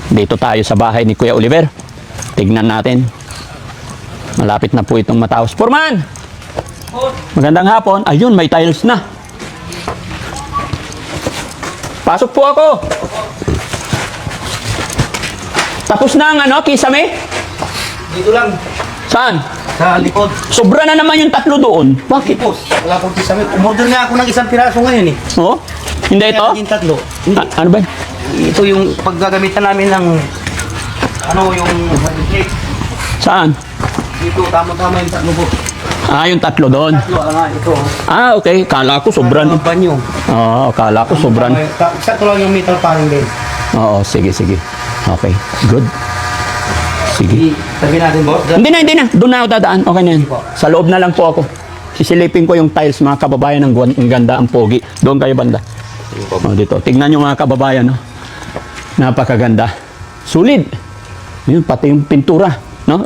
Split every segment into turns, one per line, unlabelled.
Dito tayo sa bahay ni Kuya Oliver. Tignan natin. Malapit na po itong matapos. Foreman! Magandang hapon. Ayun, may tiles na. Pasok po ako. Tapos na ang kisame?
Dito lang,
Saan?
sa likod.
Sobra na naman yung 3 doon. Bakit?
Boss, wala pong kisame. Umorder nga ako ng isang piraso ngayon eh.
Oh? Hindi ito?
Kaya naging 3. Hindi.
Ano ba?
Ito yung paggagamitan namin ng yung cake.
Saan?
Dito, tama-tama yung 3 po.
Yung 3 doon.
3 nga, ito.
Okay. Kala ko sobran.
Ang banyo.
Oo, kala ko sobran.
Sakto lang yung metal paring din.
Oo, sige. Okay, good. Sige.
Sabi natin, boss.
Hindi na. Doon na ako dadaan. Okay na yan. Sa loob na lang po ako. Sisilipin ko yung tiles, mga kababayan. Ang ganda, ang pogi. Doon kayo banda. Dito. Tignan nyo mga kababayan. No? Napakaganda. Sulit. Yun, pati yung pintura. No?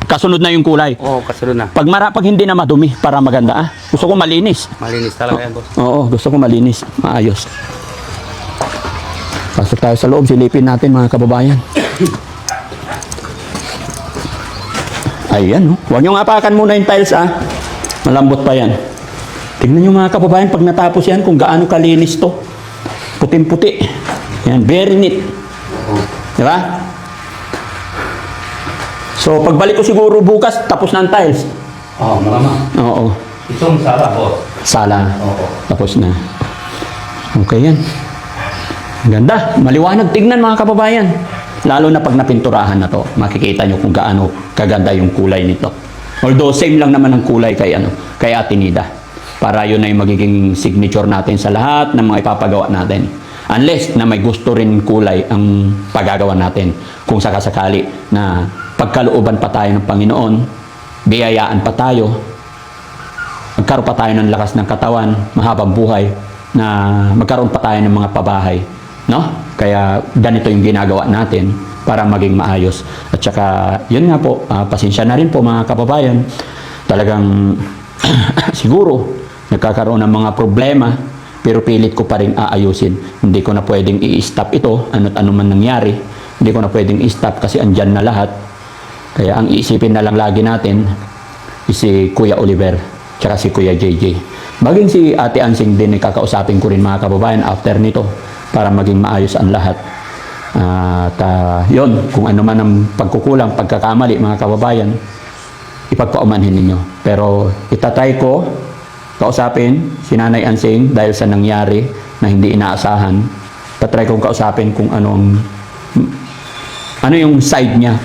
Kasunod na yung kulay.
Oo, kasunod na.
Pag hindi na madumi, para maganda. Gusto ko malinis.
Malinis talaga yan, boss.
Oo, gusto ko malinis. Maayos. Pasok tayo sa loob. Silipin natin mga kababayan. Ayan, no? Huwag nyo nga apakan muna yung tiles, Malambot pa yan. Tignan nyo mga kababayan, pag natapos yan, kung gaano kalinis to. Puting-puti. Yan, very neat. Di ba? So, pagbalik ko siguro bukas, tapos na ang tiles.
Oo, malamang.
Oo.
Itong sala, boss.
Sala.
Oo.
Tapos na. Okay yan. Ganda. Maliwanag. Tignan mga kababayan. Lalo na pag napinturahan na to, makikita nyo kung gaano kaganda yung kulay nito. Although same lang naman ang kulay kay Ate Nida. Para yun ay magiging signature natin sa lahat ng mga ipapagawa natin. Unless na may gusto rin kulay ang paggagawa natin. Kung sakasakali na pagkalooban pa tayo ng Panginoon, biyayaan pa tayo, magkaroon pa tayo ng lakas ng katawan, mahabang buhay, na magkaroon pa tayo ng mga pabahay. No? Kaya ganito yung ginagawa natin para maging maayos. At saka, yun nga po, pasensya na rin po mga kababayan. Talagang siguro nagkakaroon ng mga problema, pero pilit ko pa rin aayusin. Hindi ko na pwedeng i-stop ito, ano't ano man nangyari. Hindi ko na pwedeng i-stop kasi andyan na lahat. Kaya ang iisipin na lang lagi natin is si Kuya Oliver, tsaka si Kuya JJ. Maging si Ate Ansing din, kakausapin ko rin mga kababayan after nito, para maging maayos ang lahat. At yun, kung ano man ang pagkukulang, pagkakamali mga kababayan, ipagpaumanhin ninyo. Pero itatry ko kausapin si Nanay Ansing dahil sa nangyari na hindi inaasahan. Tatry kong kausapin kung ano yung side niya,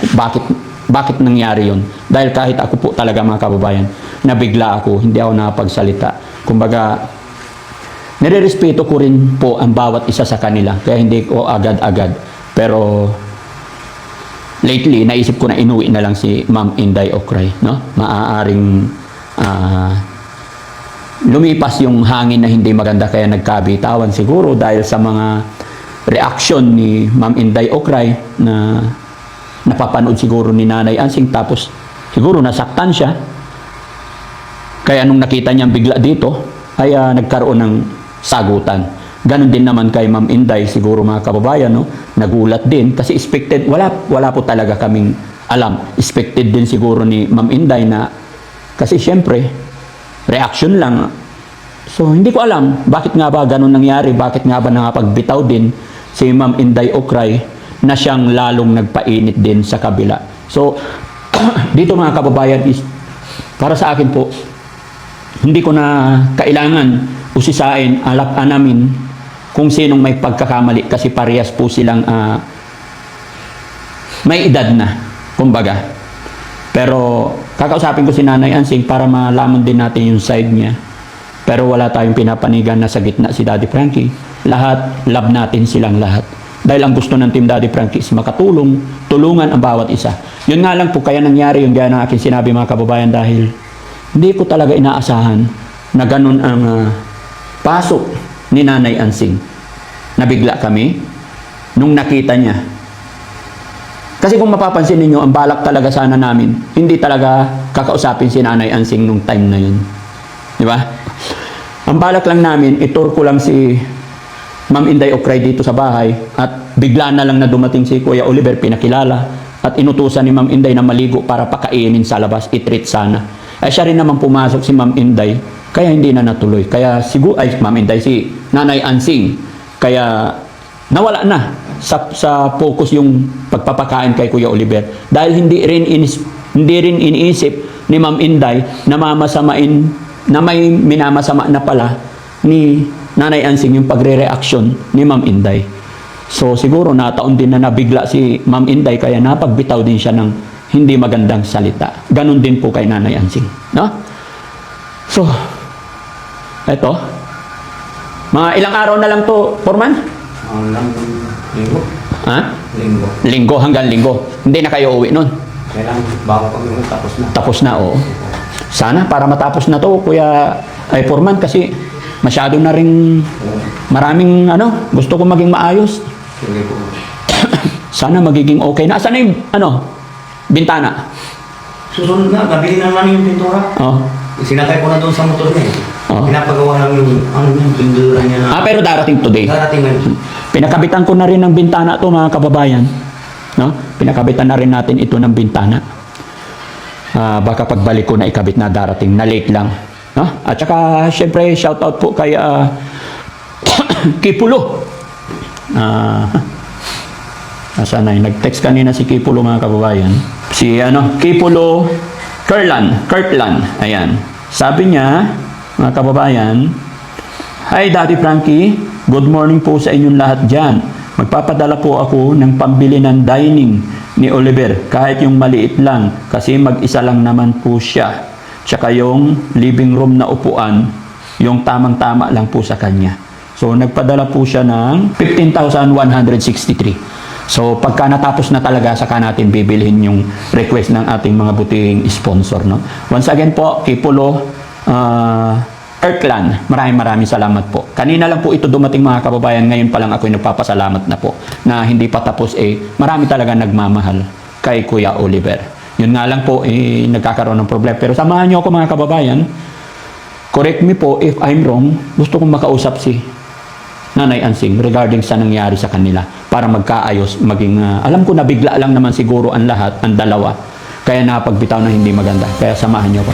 bakit nangyari yun. Dahil kahit ako po talaga mga kababayan, nabigla ako, hindi ako nakapagsalita. Kumbaga, nire-respeto ko rin po ang bawat isa sa kanila, kaya hindi ko agad-agad. Pero lately, naisip ko na inuwi na lang si Ma'am Inday Okray, no? Maaaring lumipas yung hangin na hindi maganda, kaya nagkabitawan siguro dahil sa mga reaction ni Ma'am Inday Okray na napapanood siguro ni Nanay Ansing, tapos siguro nasaktan siya. Kaya nung nakita niyang bigla dito, ay nagkaroon ng sagutan. Ganon din naman kay Ma'am Inday, siguro mga kababayan, no? Nagulat din kasi expected, wala po talaga kaming alam. Expected din siguro ni Ma'am Inday na, kasi syempre, reaction lang. So, hindi ko alam, bakit nga ba ganon nangyari, bakit nga ba nangapagbitaw din si Ma'am Inday Okray na siyang lalong nagpainit din sa kabila. So, dito mga kababayan is, para sa akin po, hindi ko na kailangan usisain, alap-anamin kung sinong may pagkakamali kasi parehas po silang may edad na, kumbaga. Pero kakausapin ko si Nanay Ansing para malaman din natin yung side niya. Pero wala tayong pinapanigan na sa gitna si Daddy Frankie. Lahat, love natin silang lahat. Dahil ang gusto ng Team Daddy Frankie is makatulong, tulungan ang bawat isa. Yun nga lang po, kaya nangyari yung gaya ng aking sinabi mga kababayan, dahil hindi ko talaga inaasahan na ganun ang pasok ni Nanay Ansing. Nabigla kami nung nakita niya. Kasi kung mapapansin ninyo, ang balak talaga sana namin, hindi talaga kakausapin si Nanay Ansing nung time na yun. Di ba? Ang balak lang namin, itur ko lang si Ma'am Inday Okray dito sa bahay at bigla na lang na dumating si Kuya Oliver, pinakilala, at inutusan ni Ma'am Inday na maligo para pakainin sa labas, i-treat sana. Ay siya rin naman pumasok si Ma'am Inday, kaya hindi na natuloy. Kaya siguro, ay Ma'am Inday, si Nanay Ansing, kaya nawala na sa focus yung pagpapakain kay Kuya Oliver. Dahil hindi rin iniisip ni Ma'am Inday na mamasamain, na may minamasama na pala ni Nanay Ansing yung pagre-reaction ni Ma'am Inday. So siguro nataon din na nabigla si Ma'am Inday kaya napagbitaw din siya ng hindi magandang salita. Ganon din po kay Nanay Ansing, no? So eto, mga ilang araw na lang to, Foreman?
Linggo.
Ha?
Linggo.
Linggo hanggang linggo. Hindi na kayo uwi nun.
Kailangan bago pag tapos na.
Tapos na, oo. Sana para matapos na to, Kuya ay Foreman, kasi masyado na rin maraming gusto ko maging maayos.
Sige po.
Sana magiging okay na. Saan na yung bintana?
Susunod na, nabili naman yung pintura.
Oh.
Sinakay ko na doon sa motor niya.
Oo.
Pinapagawa lang yung yung pintura niya na.
Pero darating today.
Darating ngayon.
Pinakabitan ko na rin ng bintana to, mga kababayan. No? Pinakabitan na rin natin ito ng bintana. Baka pagbalik ko na ikabit na darating, na late lang. No? At saka, syempre, shout out po kay Kipulo. Asan na yun? Nag-text kanina si Kipulo, mga kababayan. Si Kipulo Kirtland. Ayan. Sabi niya, mga kababayan, "Hi Daddy Frankie, good morning po sa inyong lahat dyan. Magpapadala po ako ng pambili ng dining ni Oliver, kahit yung maliit lang, kasi mag-isa lang naman po siya. Tsaka yung living room na upuan, yung tamang-tama lang po sa kanya." So, nagpadala po siya ng 15,163. So, pagka natapos na talaga, saka natin bibilhin yung request ng ating mga buting sponsor, no? Once again po, Kipulo, Kirkland, maraming salamat po. Kanina lang po ito dumating, mga kababayan. Ngayon pa lang ako'y nagpapasalamat na po na hindi pa tapos, marami talaga nagmamahal kay Kuya Oliver. Yun nga lang po, nagkakaroon ng problema. Pero samahan niyo ako, mga kababayan. Correct me po if I'm wrong. Gusto kong makausap si Nanay Ansing regarding sa nangyari sa kanila para magkaayos, maging alam ko na bigla lang naman siguro ang lahat, ang dalawa. Kaya napagbitaw na hindi maganda. Kaya samahan niyo ako.